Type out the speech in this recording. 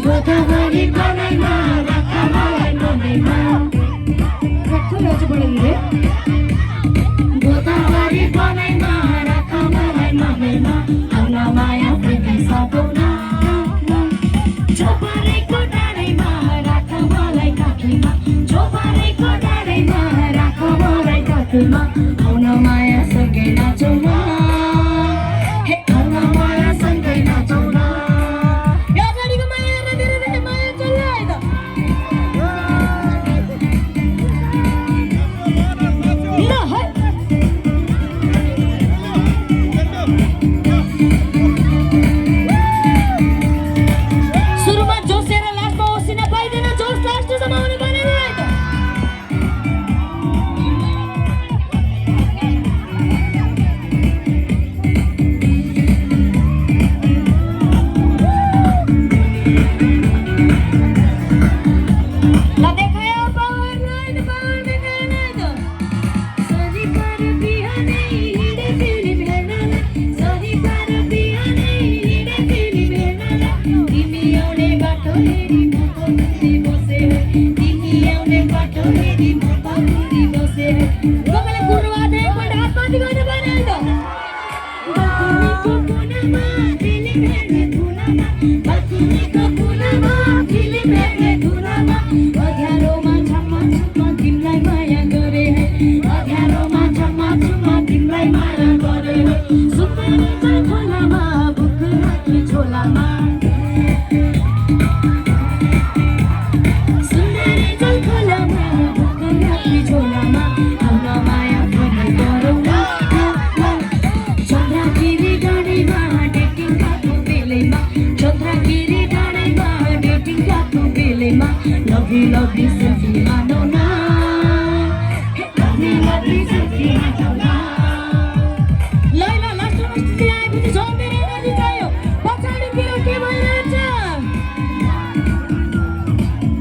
गोदावरी बनाइमा राख मलाई नभेमा थोरै अझ बढाइदिनु गोदावरी बनाइमा राख मलाई नभेमा आउन माया प्रीति सपना चोपारेको डाँडैमा राख मलाई काखीमा चोपारेको डाँडैमा राख मलाई काखीमा आउन माया सँगै नाचौँ न हे आउन माया सँगै नाचौँ न Lovely, lovely, selfie,